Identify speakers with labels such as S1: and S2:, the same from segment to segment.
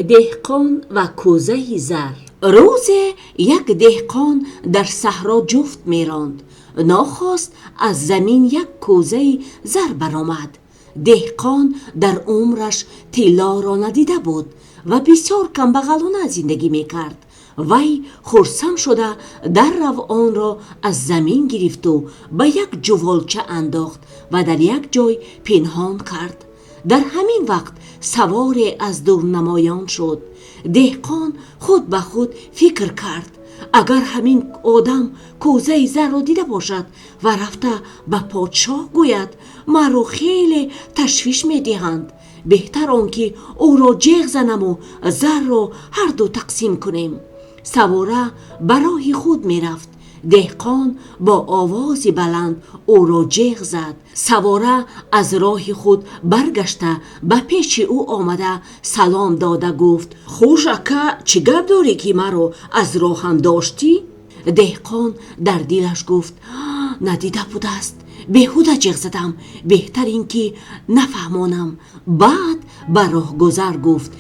S1: دهقان و کوزه زر. روزی یک دهقان در صحرا جفت میراند. ناخواست از زمین یک کوزه زر برآمد. دهقان در عمرش طلا را ندیده بود و بسیار کمبغالانه زندگی میکرد. وی خرسند شده در رو آن را از زمین گرفت و به یک جوالچه انداخت و در یک جای پنهان کرد. در همین وقت سواری از دورنمایان شد. دهقان خود به خود فکر کرد اگر همین آدم کوزه زر را دیده باشد و رفته به پادشاه گوید مرا خیلی تشویش می دهند، بهتر آنکه او را جیغ زنم و زر را هر دو تقسیم کنیم. سواره برای خود می رفت. دهقان با آواز بلند او را جیغ زد. سواره از راه خود برگشته به پیش او آمده سلام داده گفت خوش اکا چی گپ داری که مرا از راهم داشتی؟ دهقان در دلش گفت ندیده بوده است، بیهوده جیغ زدم، بهتر این که نفهمانم. بعد به راه گذر گفت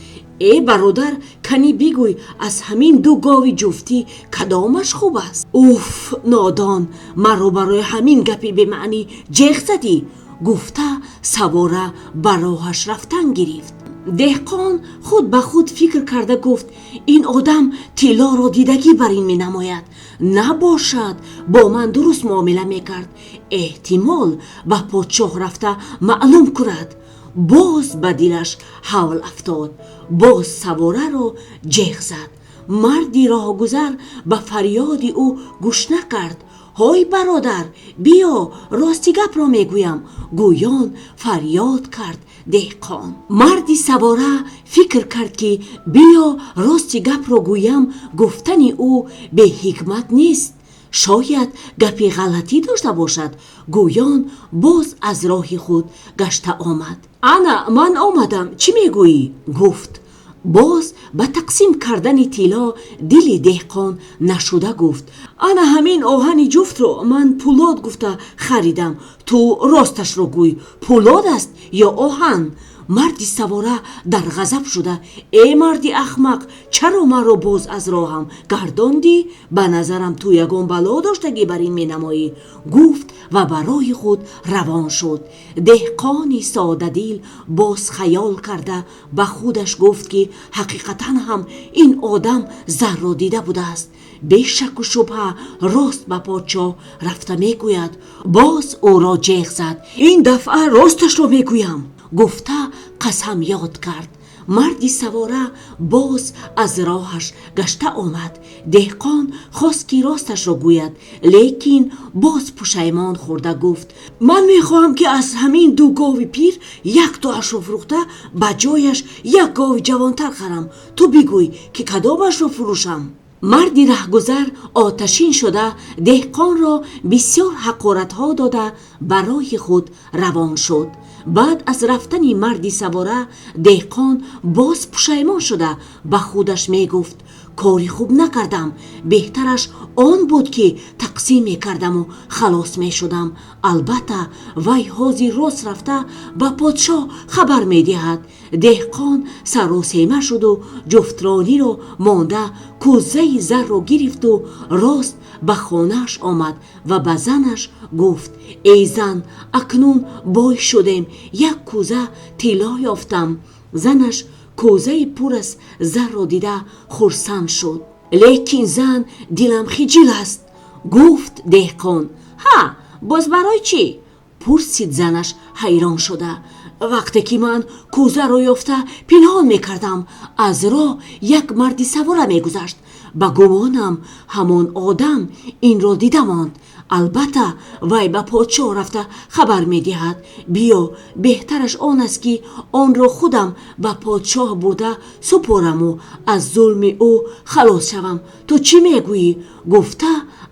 S1: ای برادر کنی بگوی از همین دو گاوی جفتی کدامش خوب است؟ اوف نادان، مرا برای همین گپی به معنی جیغ زدی. گفته سواره براهش رفتن گرفت. دهقان خود به خود فکر کرده گفت این آدم طلا را دیدگی بر این می نماید، نباشد با من درست معامله می کرد، احتمال به پادشاه رفته معلوم کرد. باز به دلش حول افتاد. باز سواره را جیغ زد. مردی راه گذر به فریاد او گوش نکرد. های برادر بیا راستی گپ را میگویم. گویان فریاد کرد دهقان. مردی سواره فکر کرد که بیا راستی گپ را گویم گفتن او به حکمت نیست، شاید گپی غلطی داشته باشد. گویان باز از راه خود گشته آمد. انا من آمدم، چی میگویی؟ گفت. باز به تقسیم کردن طلا دل دهقان نشده گفت انا همین آهن جفت رو من پولاد گفته خریدم، تو راستش رو گوی، پولاد است یا آهن؟ مردی سواره در غضب شده ای مردی احمق، چرا من رو باز از راهم گرداندی؟ به نظرم تو یگان بلا داشتگی بر این می نمایی. گفت و برای خود روان شد. دهقانی ساده دل باز خیال کرده به خودش گفت که حقیقتا هم این آدم زر را دیده بوده است، به شک و شبهه راست به پادشاه رفته میگوید. باز او را جیغ زد این دفعه راستش را میگویم. گفته قسم یاد کرد. مردی سواره باز از راهش گشته آمد. دهقان خواست که راستش را گوید، لیکن باز پشیمان خورده گفت من میخواهم که از همین دو گاو پیر یک تاش را فروخته به جایش یک گاو جوانتر خرم. تو بگوی که کدامش را فروشم؟ مردی رهگذر آتشین شده دهقان را بسیار حقارت ها داده برای خود روان شد. بعد از رفتن مردی سواره دهقان باز پشیمان شده به خودش می گفت کاری خوب نکردم، بهترش آن بود که تقسیم می کردم و خلاص می شدم. البته وی حاضر راست رفته به پادشاه خبر می دهد. دهقان سراسیمه شد و جفترانی را مانده کوزه زر را گرفت و راست به خانهش آمد و به زنش گفت ای زن اکنون بای شدیم، یک کوزه طلا یافتم. زنش کوزه پر از زر را دیده خرسند شد. لیکن زن دلم خجل است. گفت دهقان ها باز برای چی؟ پرسید زنش حیران شده. وقتی که من کوزه را یافته پنهان میکردم از راه یک مردی سواره میگذشت، به گمانم همان آدم این را دیده ماند. البته وی به پادشاه رفته خبر میدهد. بیا بهترش آن است که آن را خودم به پادشاه برده سپارم و از ظلم او خلاص شوم. تو چی میگویی؟ گفته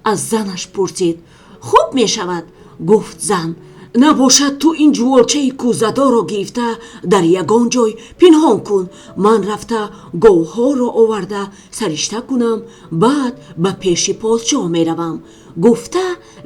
S1: از زنش پرسید. خوب میشود. گفت زن نباشد تو این جوالچه کوزه‌دار را گرفته در یگان جای پنهان کن، من رفته گوها را آورده سرشته کنم، بعد به پیش پادشاه می روم. گفته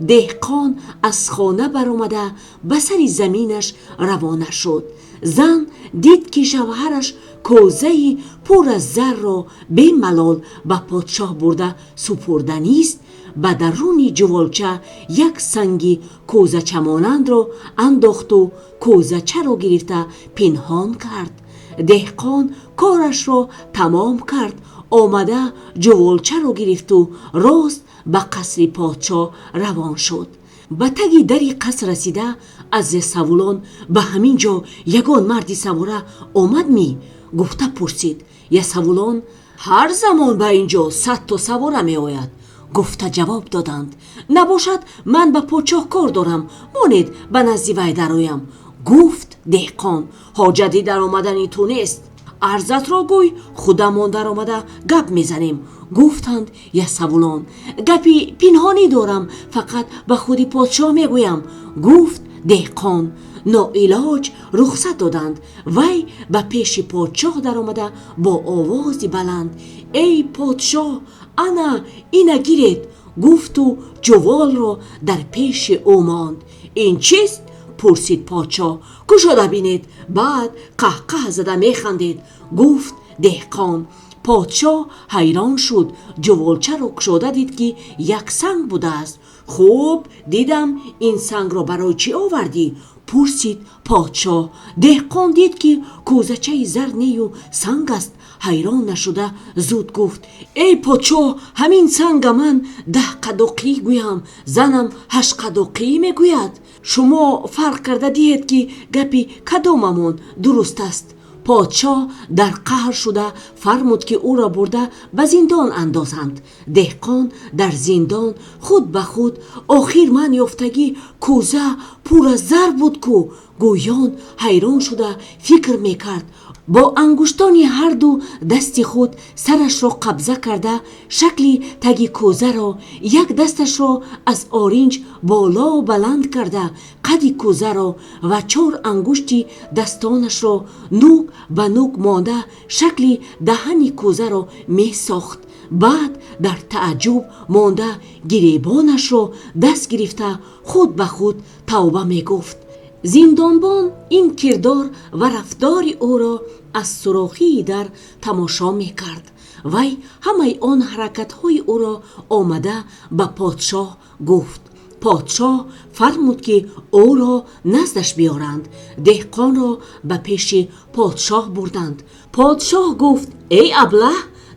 S1: دهقان از خانه برآمده به سر زمینش روانه شد. زن دید که شوهرش کوزه پر از زر را به ملال به پادشاه برده سپردنیست، به درون جوالچه یک سنگی کوزچه مانند را انداخت و کوزچه را گرفته پنهان کرد. دهقان کارش را تمام کرد، آمده جوالچه را گرفت و راست به قصر پادشاه روان شد. به تگ دری قصر رسیده از سوولان به همین جا یگان مردی سواره آمد می گفته پرسید: یسوولان هر زمان به اینجا 100 تا سواره می آید. گفته جواب دادند: نباشد من به پادشاه کار دارم، مانید به نزد وی درآیم. گفت دهقان: حاجتی در آمدن تو نیست، عرضت را گوی، خودمان در آمده گپ میزنیم. گفتند یسوولان: گپی پنهانی دارم، فقط به خودی پادشاه میگویم. گفت دهقان: ناعلاج رخصت دادند. وی به پیش پادشاه در آمده با آوازی بلند: ای پادشاه، انا اینا گیرید. گفت و جوال را در پیش او ماند. این چیست؟ پرسید پادشاه. کجا بینید؟ بعد قهقه زده میخندید. گفت دهقان. پادشاه حیران شد، جوالچه را گشوده دید که یک سنگ بوده است. خوب دیدم این سنگ را برای چی آوردی؟ پرسید پادشاه. دهقان دید که کوزچه زر و سنگ است، حیران نشده زود گفت: ای پادشاه، همین سنگ من 10 قداقی گویم، زنم 8 قداقی میگوید. شما فرق کرده دید که گپی کداممان درست است. پادشاه در قهر شده فرمود که او را برده به زندان اندازند. دهقان در زندان خود به خود: آخر من یافتگی کوزه پر از زر بود کو. گویان حیران شده فکر میکرد. با انگشتان هر دو دست خود سرش را قبضه کرده شکلی تگی کوزه را، یک دستش را از آرنج بالا بلند کرده قدی کوزه را و 4 انگشتی دستانش را نوک به نوک مانده شکلی دهنی کوزه را می ساخت. بعد در تعجب مانده گریبانش را دست گرفته خود به خود توبه می گفت. زندانبان این کردار و رفتار او را از سوراخی در تماشا می کرد. وی همه آن حرکت های او را آمده به پادشاه گفت. پادشاه فرمود که او را نزدش بیارند. دهقان را به پیش پادشاه بردند. پادشاه گفت: ای ابله،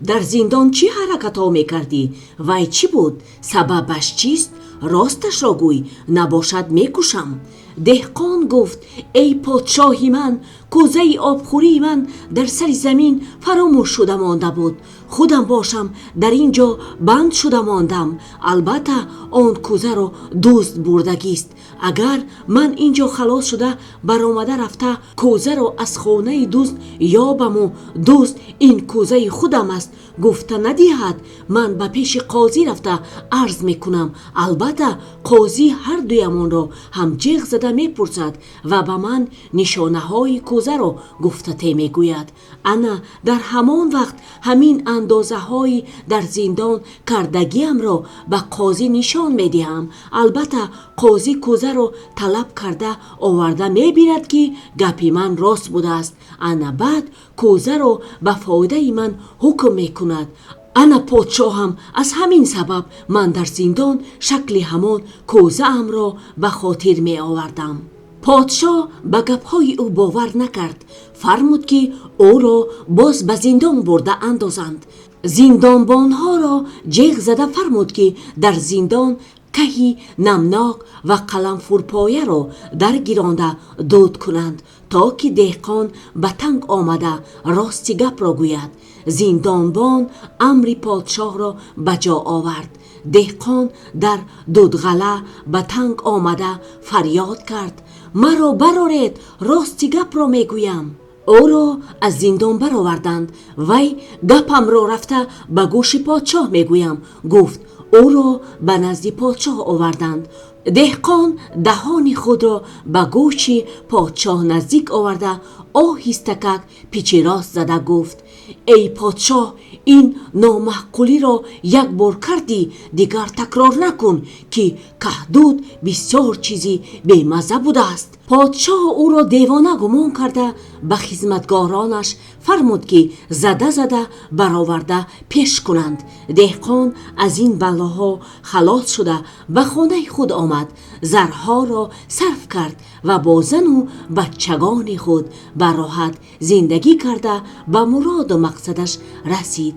S1: در زندان چی حرکت ها می کردی؟ وی چی بود؟ سببش چیست؟ راستش را گوی، نباشد می کشم. دهقان گفت: ای پادشاهی من، کوزه آبخوری من در سر زمین فراموش شده مانده بود. خودم باشم در اینجا بند شده ماندم. البته آن کوزه را دزد بردگیست. اگر من اینجا خلاص شده برآمده رفته کوزه را از خانه دزد یابم و دزد این کوزه خودم است گفته ندهد، من به پیش قاضی رفته عرض میکنم. البته قاضی هر دویمان را هم جیغ زده میپرسد و به من نشانه های کوزه را گفته میگوید. انا در همان وقت همین اندازه های در زندان کردگیم را به قاضی نشان میدهم. البته قاضی کوزه را طلب کرده آورده میبیند که گپی من راست بوده است. انا بعد کوزه را به فایده من حکم میکند. انا پادشاهم، از همین سبب من در زندان شکل همان کوزه ام را به خاطر می آوردم. پادشاه به گپهای او باور نکرد. فرمود که او را باز به زندان برده اندازند. زندانبانها را جیغ زده فرمود که در زندان کهی نمناک و قلم فرپایه را در گیرانده دود کنند تا که دهقان به تنگ آمده راستی گپ را گوید. زندانبان امر پادشاه را بجا آورد. دهقان در دودغله به تنگ آمده فریاد کرد: مرا برارید، راستی گپ را میگویم. او را از زندان برآوردند. وی گپم را رفته به گوش پادشاه میگویم گفت. او را به نزد پادشاه آوردند. دهقان دهان خود را به گوش پادشاه نزدیک آورده آهستک پیچ راست زده گفت: ای پادشاه، این نامعقولی را یک بار کردی، دیگر تکرار نکن که کهدود بسیار چیزی بی مزه بوده است. подшоҳ ӯро девона гумон карда ба хизматгоронаш фармуд ки зада зада бароварда пеш кунанд. деҳқон аз ин балоҳо халос шуда ба хонаи худ омад, зарҳоро сарф кард ва бо зану бачагони худ ба роҳат зиндагӣ карда ба муроду мақсадаш расид.